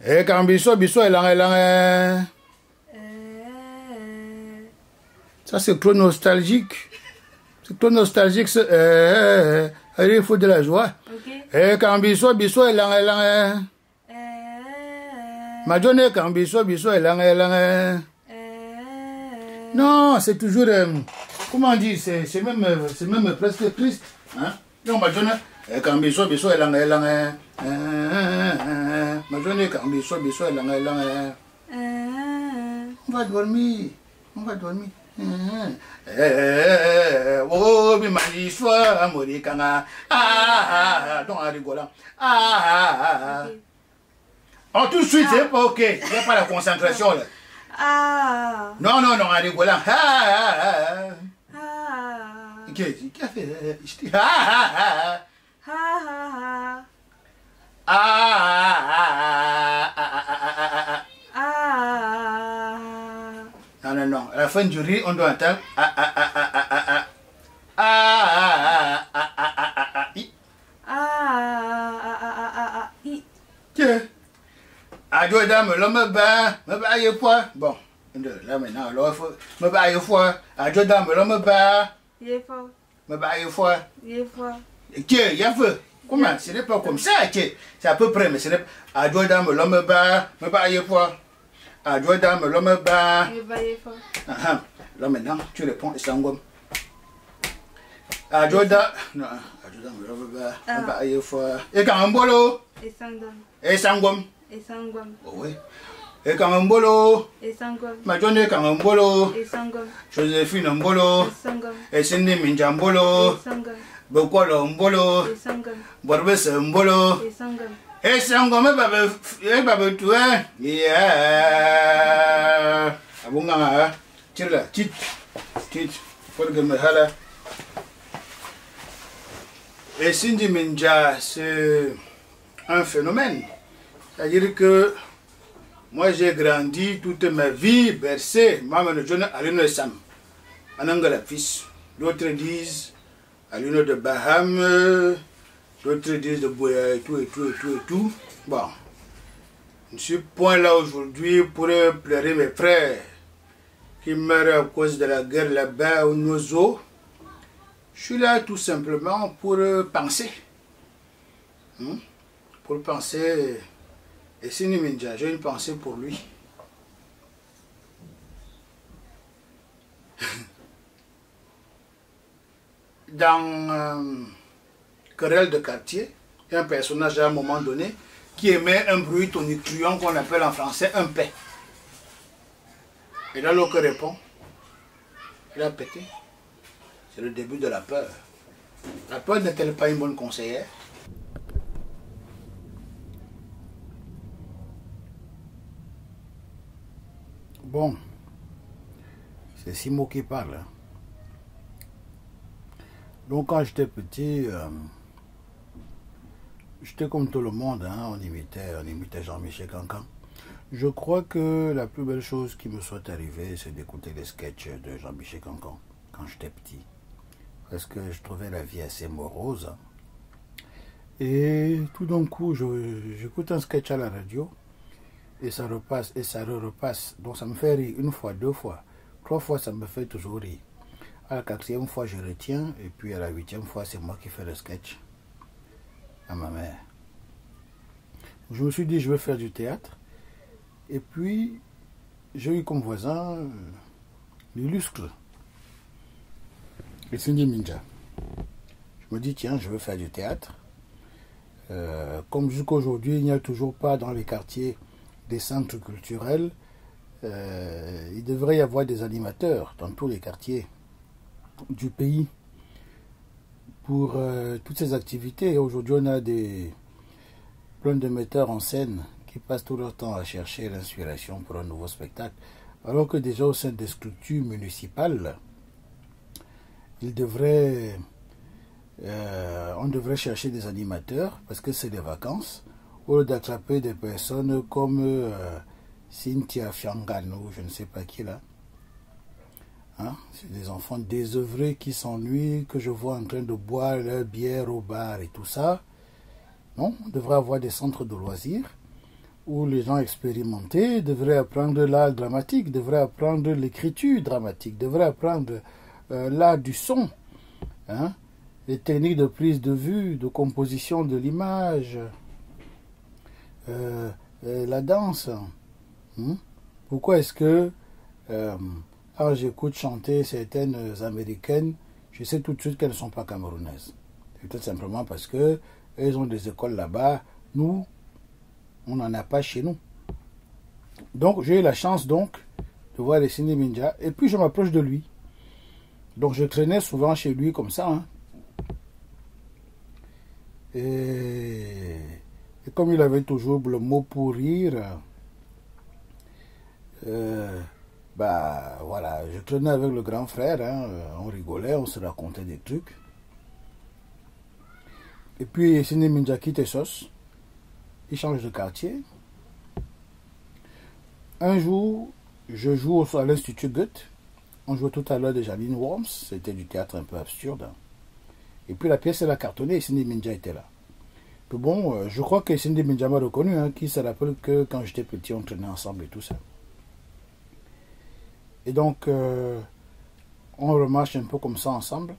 Eh, quand biso est là. Ça, c'est trop nostalgique. C'est trop nostalgique. Il faut de la joie. Eh, quand biso est là. Ma journée, quand biso est là. Non, c'est toujours... comment dire, c'est même presque triste. Hein? Donc, ma journée, quand biso est là. Ma journée, quand biso est là. On va dormir. On va dormir. Oh, mais ma histoire, Morikana. Donc, en rigolant. Oh, tout de suite, c'est pas ok. Il n'y a pas la concentration là. Non, en rigolant. Qu'est-ce a fait? Non. À la fin du riz, on doit entendre. Tiens. Adieu, dame, l'homme bat, me baille fois. Bon, là maintenant, alors, me baille fois. Adieu, dame, l'homme bat. Me baille fois. Tiens, il y a feu. Comment? Ce n'est pas comme ça, tiens. C'est à peu près, mais ce n'est pas. Adieu, dame, l'homme bat, me baille fois. Adieu, dame, l'homme bat. Là maintenant, tu réponds et sangom. Adieu, dame. Non, adieu, dame, l'homme bat, me baille fois. Et quand on bolo? Et sangom. Oui. Et quand on bolo? Ma journée, quand on bolo? Joséphine, on bolo? Et Cindy Minja, on bolo? Bokolo, on bolo? Borbes, on bolo? Et sangom, et babe, tu es? Yeah. Abunga, tire là, tit. Faut que me hala. Et Cindy Minja, c'est un phénomène. C'est-à-dire que moi j'ai grandi toute ma vie bercé, maman de jeune à l'une de Sam, en anglais fils. D'autres disent à l'une de Baham, d'autres disent de Boya et tout. Bon, je ne suis point là aujourd'hui pour pleurer mes frères qui meurent à cause de la guerre là-bas au Nozo. Je suis là tout simplement pour penser. Pour penser. Et Cindy Minja, j'ai une pensée pour lui. Dans Querelle de quartier, il y a un personnage à un moment donné qui émet un bruit tonitruant qu'on appelle en français un paix. Et là, l'autre répond, il a pété. C'est le début de la peur. La peur n'est-elle pas une bonne conseillère? Bon, c'est Simo qui parle. Hein. Donc quand j'étais petit, j'étais comme tout le monde, hein, on imitait Jean-Michel Cancan. Je crois que la plus belle chose qui me soit arrivée, c'est d'écouter les sketchs de Jean-Michel Cancan quand j'étais petit. Parce que je trouvais la vie assez morose. Hein. Et tout d'un coup, j'écoute un sketch à la radio. Et ça repasse, et ça repasse. Donc ça me fait rire une fois, deux fois, trois fois, ça me fait toujours rire. À la quatrième fois, je retiens, et puis à la huitième fois, c'est moi qui fais le sketch à ma mère. Je me suis dit, je vais faire du théâtre. Et puis, j'ai eu comme voisin l'illustre, et Cindy Minja. Je me dis, tiens, je veux faire du théâtre. Comme jusqu'à aujourd'hui, il n'y a toujours pas dans les quartiers des centres culturels, il devrait y avoir des animateurs dans tous les quartiers du pays pour toutes ces activités. Aujourd'hui, on a plein de metteurs en scène qui passent tout leur temps à chercher l'inspiration pour un nouveau spectacle, alors que déjà au sein des structures municipales, on devrait chercher des animateurs parce que c'est des vacances, au lieu d'attraper des personnes comme Cynthia Fiangan ou je ne sais pas qui là. Hein? C'est des enfants désœuvrés qui s'ennuient, que je vois en train de boire leur bière au bar et tout ça. Non, on devrait avoir des centres de loisirs où les gens expérimentés devraient apprendre l'art dramatique, devraient apprendre l'écriture dramatique, devraient apprendre l'art du son, hein, les techniques de prise de vue, de composition de l'image, la danse. Pourquoi est-ce que quand j'écoute chanter certaines américaines, je sais tout de suite qu'elles ne sont pas camerounaises? C'est tout simplement parce que elles ont des écoles là-bas. Nous, on n'en a pas chez nous. Donc, j'ai eu la chance donc de voir les Cindy Minja. Et puis, je m'approche de lui. Donc, je traînais souvent chez lui comme ça. Hein. Et comme il avait toujours le mot pour rire, bah voilà, je traînais avec le grand frère. Hein. On rigolait, on se racontait des trucs. Et puis, Cindy Minja quitte Essos. Il change de quartier. Un jour, je joue à l'Institut Goethe. On jouait tout à l'heure de Janine Worms. C'était du théâtre un peu absurde. Et puis la pièce, elle a cartonné et Cindy Minja était là. Puis bon, je crois que Cindy Minja m'a reconnu, hein, qui se rappelle que quand j'étais petit, on traînait ensemble et tout ça. Et donc, on remarche un peu comme ça ensemble.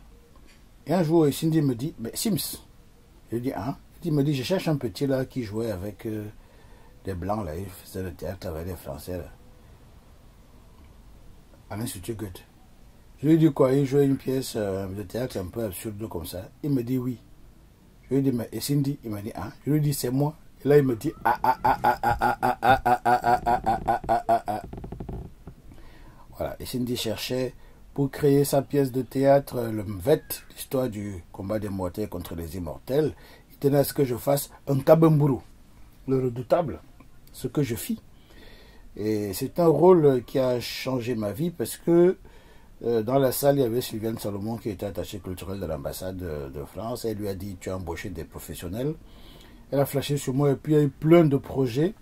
Et un jour, Cindy me dit, mais Sims. Je dis, hein? Il me dit, je cherche un petit là qui jouait avec des blancs là, il faisait le théâtre avec des français là, à l'Institut Goethe. Je lui dis quoi, il jouait une pièce de théâtre un peu absurde comme ça. Il me dit oui. Je lui dis, mais et Cindy? Il me dit, hein? Je lui dis, c'est moi. Et là, il me dit, Voilà, et Cindy cherchait pour créer sa pièce de théâtre, le MVET, l'histoire du combat des mortels contre les immortels. Tenait à ce que je fasse un Kabemburu, le redoutable, ce que je fis. Et c'est un rôle qui a changé ma vie parce que dans la salle, il y avait Sylviane Salomon qui était attachée culturelle de l'ambassade de France. Elle lui a dit, tu as embauché des professionnels. Elle a flashé sur moi et puis il y a eu plein de projets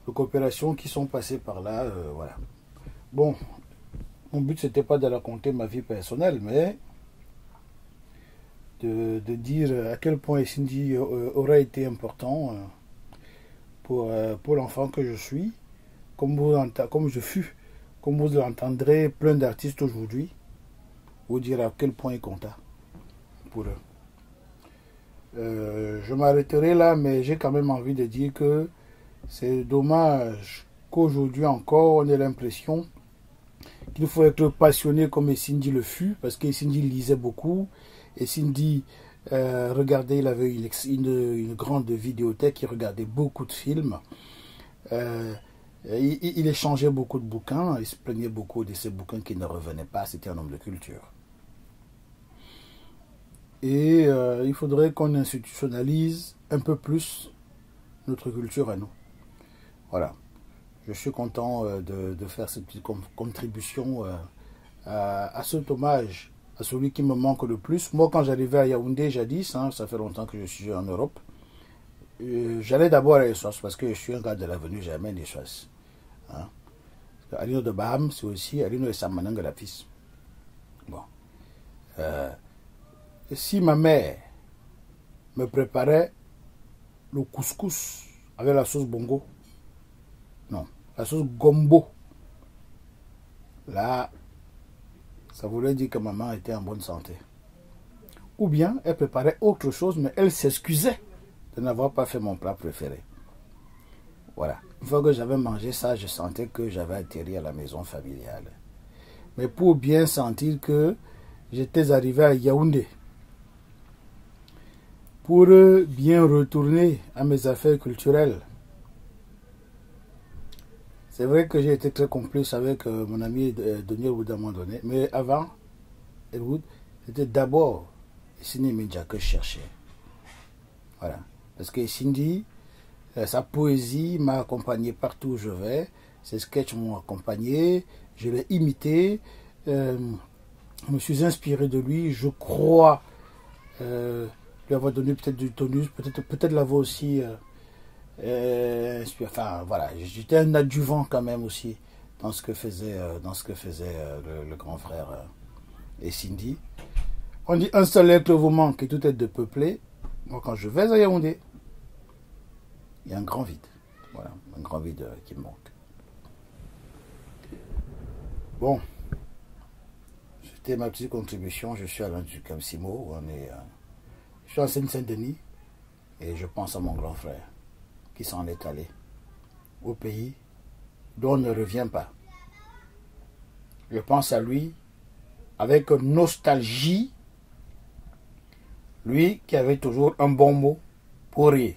de coopération qui sont passés par là. Voilà. Bon, mon but, c'était pas de raconter ma vie personnelle, mais de dire à quel point Cindy aurait été important pour l'enfant que je suis, comme je fus, comme vous l'entendrez, plein d'artistes aujourd'hui, vous dire à quel point il compta pour eux. Je m'arrêterai là, mais j'ai quand même envie de dire que c'est dommage qu'aujourd'hui encore on ait l'impression qu'il faut être passionné comme Cindy le fut, parce que Cindy lisait beaucoup. Et Cindy, regardait, il avait une grande vidéothèque, il regardait beaucoup de films. Il échangeait beaucoup de bouquins, il se plaignait beaucoup de ces bouquins qui ne revenaient pas, c'était un homme de culture. Et il faudrait qu'on institutionnalise un peu plus notre culture à nous. Voilà. Je suis content de faire cette petite contribution à cet hommage à celui qui me manque le plus. Moi, quand j'arrivais à Yaoundé jadis, hein, ça fait longtemps que je suis en Europe, j'allais d'abord à Essos parce que je suis un gars de l'avenue Germaine d'Essos. Hein. Alino de Baham, c'est aussi Alino de Samanang la fils. Bon. Si ma mère me préparait le couscous avec la sauce bongo, non, la sauce gombo, là, ça voulait dire que maman était en bonne santé. Ou bien, elle préparait autre chose, mais elle s'excusait de n'avoir pas fait mon plat préféré. Voilà. Une fois que j'avais mangé ça, je sentais que j'avais atterri à la maison familiale. Mais pour bien sentir que j'étais arrivé à Yaoundé, pour bien retourner à mes affaires culturelles, c'est vrai que j'ai été très complice avec mon ami Denis Elwood à un moment donné. Mais avant, Elwood, c'était d'abord Cindy Minja que je cherchais. Voilà. Parce que Cindy, sa poésie m'a accompagné partout où je vais. Ses sketchs m'ont accompagné. Je l'ai imité. Je me suis inspiré de lui. Je crois lui avoir donné peut-être du tonus. Peut-être l'avoir aussi... enfin voilà, j'étais un adjuvant quand même aussi dans ce que faisait, le grand frère et Cindy. On dit un seul être vous manque et tout est de peuplé. Moi quand je vais à Yaoundé, il y a un grand vide. Voilà, un grand vide qui me manque. Bon, c'était ma petite contribution. Je suis à l'Institut Camsimo. Je suis à Seine-Saint-Denis et je pense à mon grand frère qui s'en est allé au pays dont on ne revient pas. Je pense à lui avec nostalgie, lui qui avait toujours un bon mot pour rire.